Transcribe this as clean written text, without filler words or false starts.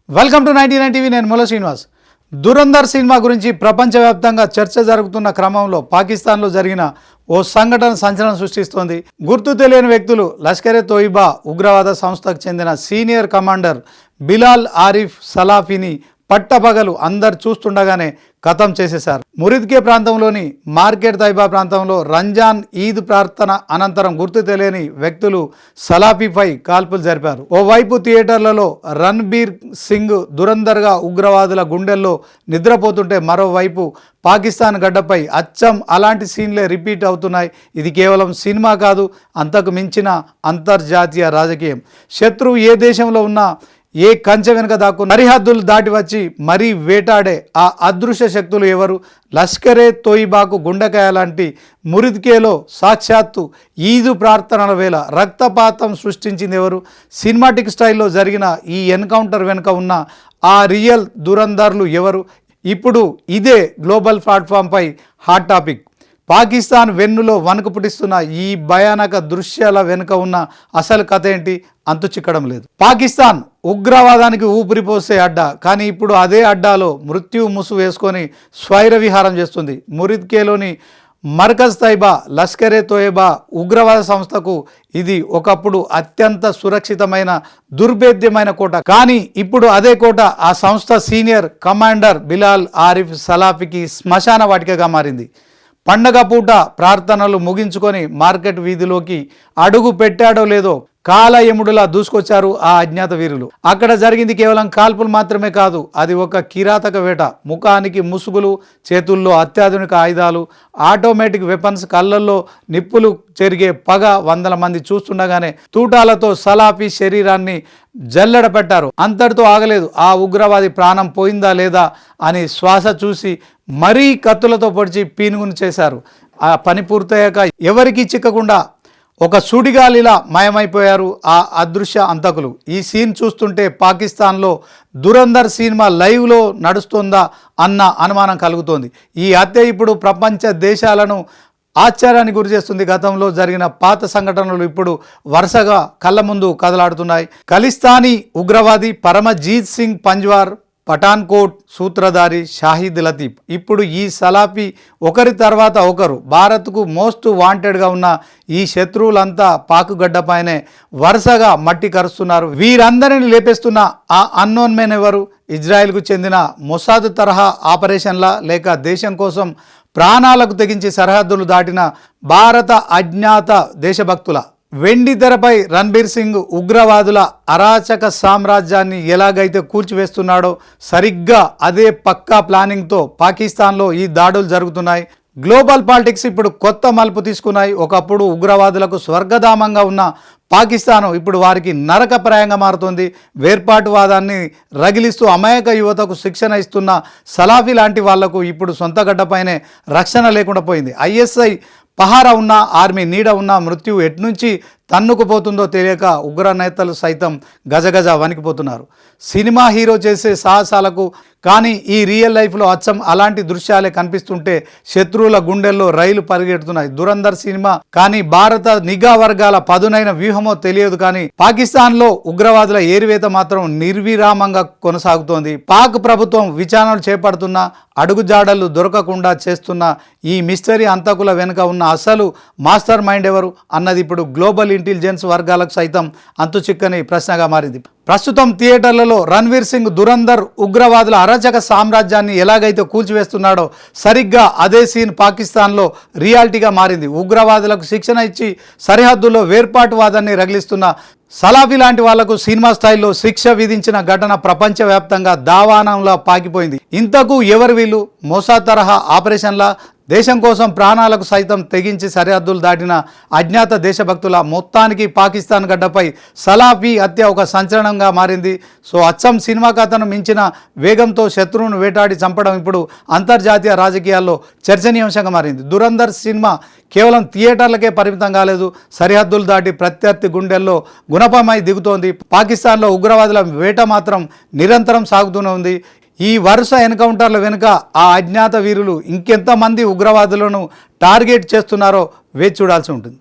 Welcome to 99 TV. నేను ముల Srinivas. Dhurandhar cinema గురించి ప్రపంచవ్యాప్తంగా చర్చ జరుగుతున్న క్రమంలో పాకిస్తాన్లో జరిగిన ఓ సంఘటన సంచలనం సృష్టిస్తోంది. గుర్తు తెలియని వ్యక్తులు లష్కరే తోయిబా ఉగ్రవాద సంస్థకు చెందిన సీనియర్ కమాండర్ బిలాల్ ఆరిఫ్ సలాఫీని పట్టపగలు అందరు చూస్తుండగానే ఖతం చేసేశారు. మురిద్కే ప్రాంతంలోని మార్కెట్ తైబా ప్రాంతంలో రంజాన్ ఈద్ ప్రార్థన అనంతరం గుర్తు తెలియని వ్యక్తులు సలాఫీపై కాల్పులు జరిపారు. ఓవైపు థియేటర్లలో రణ్బీర్ సింగ్ దురంధర్గా ఉగ్రవాదుల గుండెల్లో నిద్రపోతుంటే మరోవైపు పాకిస్తాన్ గడ్డపై అచ్చం అలాంటి సీన్లే రిపీట్ అవుతున్నాయి. ఇది కేవలం సినిమా కాదు, అంతకు మించిన అంతర్జాతీయ రాజకీయం. శత్రువు ఏ దేశంలో ఉన్నా ఏ కంచె వెనుక దాక్కు సరిహద్దులు దాటి వచ్చి మరీ వేటాడే ఆ అదృశ్య శక్తులు ఎవరు? లష్కరే తోయిబాకు గుండెకాయ లాంటి మురిద్కేలో సాక్షాత్తు ఈదు ప్రార్థనల వేళ రక్తపాతం సృష్టించింది ఎవరు? సినిమాటిక్ స్టైల్లో జరిగిన ఈ ఎన్కౌంటర్ వెనుక ఉన్న ఆ రియల్ దురంధర్లు ఎవరు? ఇప్పుడు ఇదే గ్లోబల్ ప్లాట్ఫామ్పై హాట్ టాపిక్. పాకిస్తాన్ వెన్నులో వణుకు పుట్టిస్తున్న ఈ భయానక దృశ్యాల వెనుక ఉన్న అసలు కథ ఏంటి? అంతు చిక్కడం లేదు. పాకిస్తాన్ ఉగ్రవాదానికి ఊపిరిపోసే అడ్డా, కానీ ఇప్పుడు అదే అడ్డాలో మృత్యు ముసు వేసుకొని స్వైర విహారం చేస్తుంది. మురిద్కేలోని మర్కజ్ తైబా లష్కరే తోయబా ఉగ్రవాద సంస్థకు ఇది ఒకప్పుడు అత్యంత సురక్షితమైన దుర్భేద్యమైన కోట. కానీ ఇప్పుడు అదే కోట ఆ సంస్థ సీనియర్ కమాండర్ బిలాల్ ఆరిఫ్ సలాఫీకి శ్మశాన వాటికగా మారింది. పండగ పూట ప్రార్థనలు ముగించుకొని మార్కెట్ వీధిలోకి అడుగు పెట్టాడో లేదో కాలయముడులా దూసుకొచ్చారు ఆ అజ్ఞాత వీరులు. అక్కడ జరిగింది కేవలం కాల్పులు మాత్రమే కాదు, అది ఒక కిరాతక వేట. ముఖానికి ముసుగులు, చేతుల్లో అత్యాధునిక ఆయుధాలు, ఆటోమేటిక్ వెపన్స్, కళ్ళల్లో నిప్పులు చెరిగే పగ. వందల మంది చూస్తుండగానే తూటాలతో సలాఫీ శరీరాన్ని జల్లెడ పెట్టారు. అంతటితో ఆగలేదు. ఆ ఉగ్రవాది ప్రాణం పోయిందా లేదా అని శ్వాస చూసి మరీ కత్తులతో పొడిచి పీనుగును చేశారు. ఆ పని పూర్తయ్యాక ఎవరికీ చిక్కకుండా ఒక సుడిగాలిలా మాయమైపోయారు ఆ అదృశ్య అంతకులు. ఈ సీన్ చూస్తుంటే పాకిస్తాన్లో దురంధర్ సినిమా లైవ్లో నడుస్తుందా అన్న అనుమానం కలుగుతోంది. ఈ హత్య ఇప్పుడు ప్రపంచ దేశాలను ఆశ్చర్యానికి గురి చేస్తుంది. గతంలో జరిగిన పాత సంఘటనలు ఇప్పుడు వరుసగా కళ్ళ ముందు కదలాడుతున్నాయి. ఖలిస్తానీ ఉగ్రవాది పరమజీత్ సింగ్ పంజ్వార్, పఠాన్కోట్ సూత్రధారి షాహిద్ లతీఫ్, ఇప్పుడు ఈ సలాఫీ ఒకరి తర్వాత ఒకరు. భారత్కు మోస్ట్ వాంటెడ్గా ఉన్న ఈ శత్రువులంతా పాకుగడ్డపైనే వరుసగా మట్టి కరుస్తున్నారు. వీరందరిని లేపేస్తున్న ఆ అన్నోన్ మెన్ ఎవరు? ఇజ్రాయెల్కు చెందిన మొసాద్ తరహా ఆపరేషన్లా, లేక దేశం కోసం ప్రాణాలకు తెగించి సరిహద్దులు దాటిన భారత అజ్ఞాత దేశభక్తుల? వెండి తెరపై రణ్బీర్ సింగ్ ఉగ్రవాదుల అరాచక సామ్రాజ్యాన్ని ఎలాగైతే కూల్చివేస్తున్నాడో సరిగ్గా అదే పక్కా ప్లానింగ్తో పాకిస్తాన్లో ఈ దాడులు జరుగుతున్నాయి. గ్లోబల్ పాలిటిక్స్ ఇప్పుడు కొత్త మలుపు తీసుకున్నాయి. ఒకప్పుడు ఉగ్రవాదులకు స్వర్గధామంగా ఉన్న పాకిస్తాను ఇప్పుడు వారికి నరకప్రాయంగా మారుతుంది. వేర్పాటువాదాన్ని రగిలిస్తూ అమాయక యువతకు శిక్షణ ఇస్తున్న సలాఫీ లాంటి వాళ్లకు ఇప్పుడు సొంత గడ్డపైనే రక్షణ లేకుండా పోయింది. ఐఎస్ఐ పహారా ఉన్నా, ఆర్మీ నీడ ఉన్నా మృత్యువు ఎట్నుంచి తన్నుకుపోతుందో తెలియక ఉగ్ర నేతలు సైతం గజగజ వణికిపోతున్నారు. సినిమా హీరో చేసే సాహసాలకు కానీ ఈ రియల్ లైఫ్లో అచ్చం అలాంటి దృశ్యాలే కనిపిస్తుంటే శత్రువుల గుండెల్లో రైలు పరిగెడుతున్నాయి. దురంధర్ సినిమా కానీ భారత నిఘా వర్గాల పదునైన వ్యూహమో తెలియదు, కానీ పాకిస్తాన్లో ఉగ్రవాదుల ఏరివేత మాత్రం నిర్విరామంగా కొనసాగుతోంది. పాక్ ప్రభుత్వం విచారణలు చేపడుతున్న, అడుగుజాడలు దొరకకుండా చేస్తున్న ఈ మిస్టరీ అంతకుల వెనుక ఉన్న అసలు మాస్టర్ మైండ్ ఎవరు అన్నది ఇప్పుడు గ్లోబల్ ఇంటెలిజెన్స్ వర్గాలకు సైతం అంతు చిక్కని ప్రశ్నగా మారింది. ప్రస్తుతం థియేటర్లలో రణ్వీర్ సింగ్ దురంధర్ ఉగ్రవాదుల అరాచక సామ్రాజ్యాన్ని ఎలాగైతే కూల్చివేస్తున్నాడో సరిగ్గా అదే సీన్ పాకిస్తాన్లో రియాలిటీగా మారింది. ఉగ్రవాదులకు శిక్షణ ఇచ్చి సరిహద్దుల్లో వేర్పాటువాదాన్ని రగిలిస్తున్న సలాఫీ లాంటి వాళ్లకు సినిమా స్థాయిలో శిక్ష విధించిన ఘటన ప్రపంచవ్యాప్తంగా దావానంలా పాకిపోయింది. ఇంతకు ఎవరు వీళ్ళు? మొసాద్ తరహా ఆపరేషన్లా, దేశం కోసం ప్రాణాలకు సైతం తెగించి సరిహద్దులు దాటిన అజ్ఞాత దేశభక్తుల? మొత్తానికి పాకిస్తాన్ గడ్డపై సలాఫీ హత్య ఒక సంచలనంగా మారింది. సో అచ్చం సినిమా కథను మించిన వేగంతో శత్రువును వేటాడి చంపడం ఇప్పుడు అంతర్జాతీయ రాజకీయాల్లో చర్చనీయాంశంగా మారింది. దురంధర్ సినిమా కేవలం థియేటర్లకే పరిమితం కాలేదు, సరిహద్దులు దాటి ప్రత్యర్థి గుండెల్లో గుణపమై దిగుతోంది. పాకిస్తాన్లో ఉగ్రవాదుల వేట మాత్రం నిరంతరం సాగుతూనే ఉంది. ఈ వరుస ఎన్కౌంటర్ల వెనుక ఆ అజ్ఞాత వీరులు ఇంకెంతమంది ఉగ్రవాదులను టార్గెట్ చేస్తున్నారో వేచి చూడాల్సి ఉంటుంది.